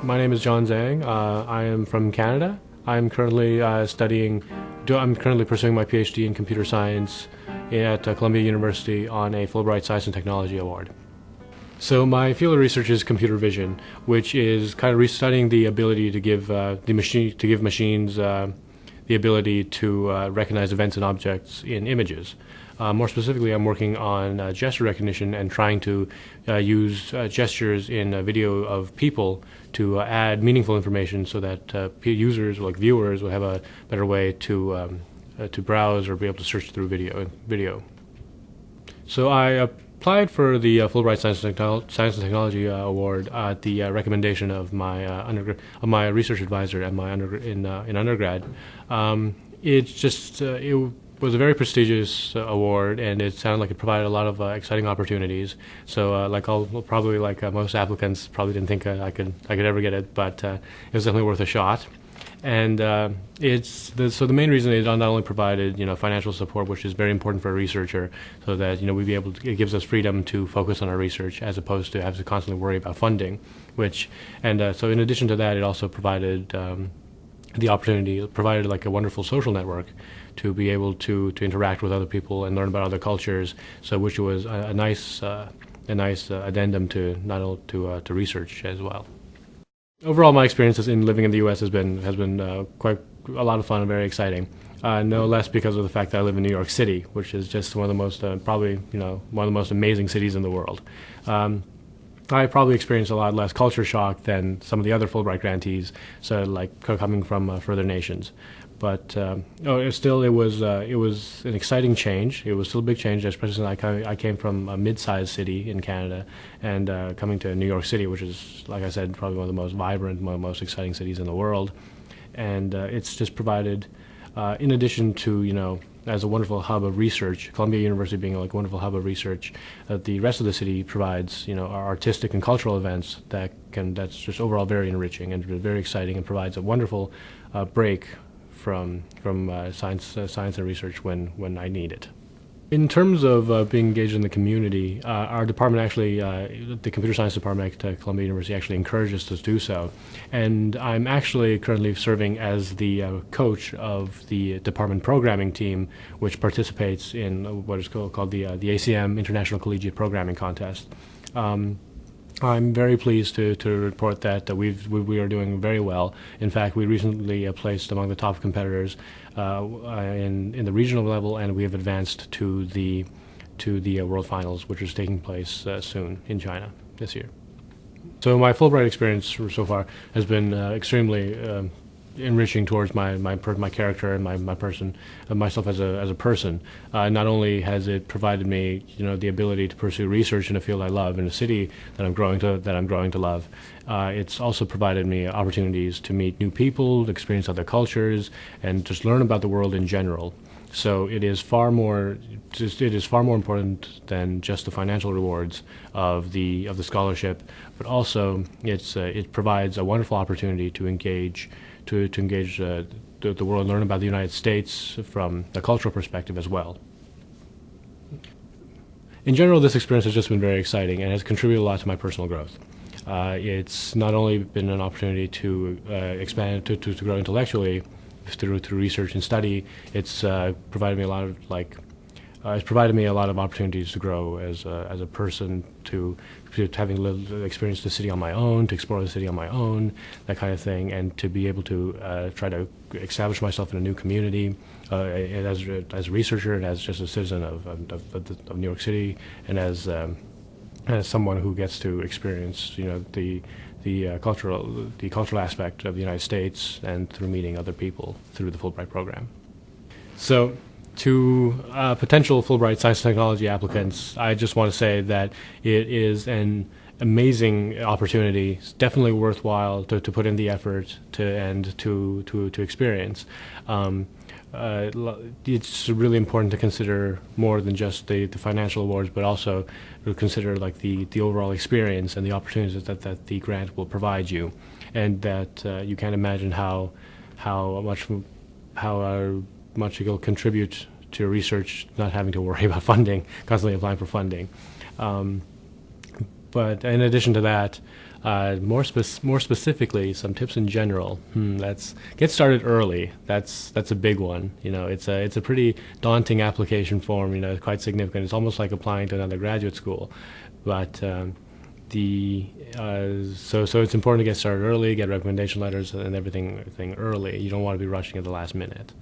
My name is Zhang. I am from Canada. I'm currently I'm currently pursuing my PhD in computer science at Columbia University on a Fulbright Science and Technology Award. So my field of research is computer vision, which is kind of studying the ability to give machines the ability to recognize events and objects in images. More specifically, I'm working on gesture recognition and trying to use gestures in a video of people to add meaningful information so that users, like viewers, will have a better way to browse or be able to search through video. So I applied for the Fulbright Science and Technology Award at the recommendation of my research advisor at my in undergrad. It was a very prestigious award, and it sounded like it provided a lot of exciting opportunities. So, like most applicants, probably didn't think I could ever get it, but it was definitely worth a shot. And so the main reason it not only provided financial support, which is very important for a researcher, so that it gives us freedom to focus on our research as opposed to have to constantly worry about funding. So in addition to that, it also provided provided like a wonderful social network to be able to interact with other people and learn about other cultures. So which was a nice addendum to research as well. Overall, my experiences in living in the U.S. has been quite a lot of fun and very exciting. No less because of the fact that I live in New York City, which is just one of the most one of the most amazing cities in the world. I probably experienced a lot less culture shock than some of the other Fulbright grantees, so like coming from further nations. But it was an exciting change. It was still a big change, especially since I came from a mid-sized city in Canada, and coming to New York City, which is, like I said, probably one of the most vibrant, most exciting cities in the world. And it's just provided, in addition to as a wonderful hub of research, Columbia University being like a wonderful hub of research, the rest of the city provides artistic and cultural events that's just overall very enriching and very exciting, and provides a wonderful break from science and research when I need it. In terms of being engaged in the community, our department actually, the computer science department at Columbia University actually encourages us to do so. And I'm actually currently serving as the coach of the department programming team, which participates in what is called the ACM International Collegiate Programming Contest. I'm very pleased to report that we are doing very well. In fact, we recently placed among the top competitors in the regional level, and we have advanced to the World Finals, which is taking place soon in China this year. So my Fulbright experience so far has been extremely enriching towards my character and my person, myself as a person. Not only has it provided me the ability to pursue research in a field I love in a city that I'm growing to love, it's also provided me opportunities to meet new people, experience other cultures, and just learn about the world in general. So it is far more important than just the financial rewards of the scholarship, but also it provides a wonderful opportunity to engage the world and learn about the United States from a cultural perspective as well. In general, this experience has just been very exciting and has contributed a lot to my personal growth. It's not only been an opportunity to expand, to grow intellectually through research and study. It's provided me a lot of opportunities to grow as a person, to having experienced the city on my own, to explore the city on my own, that kind of thing, and to be able to try to establish myself in a new community as a researcher and as just a citizen of New York City, and as someone who gets to experience the cultural aspect of the United States, and through meeting other people through the Fulbright program. So, to potential Fulbright Science and Technology applicants, I just want to say that it is an amazing opportunity. It's definitely worthwhile to put in the effort to experience. It's really important to consider more than just the financial awards, but also to consider like the overall experience and the opportunities that the grant will provide you, and that you can't imagine how much it'll contribute to research, not having to worry about funding, constantly applying for funding. But in addition to that, More specifically, some tips in general. That's get started early. That's a big one. It's a pretty daunting application form. Quite significant. It's almost like applying to another graduate school, but so it's important to get started early, get recommendation letters and everything early. You don't want to be rushing at the last minute.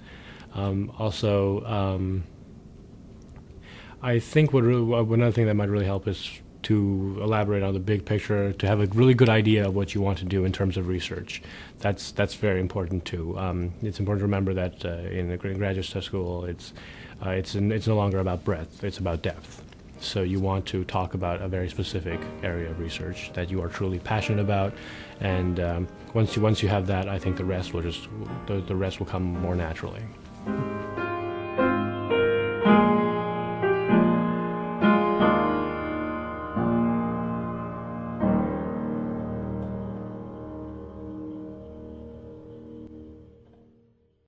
I think another thing that might really help is to elaborate on the big picture, to have a really good idea of what you want to do in terms of research. That's very important too. It's important to remember that in graduate school, it's no longer about breadth; it's about depth. So you want to talk about a very specific area of research that you are truly passionate about, and once you have that, I think the rest will come more naturally.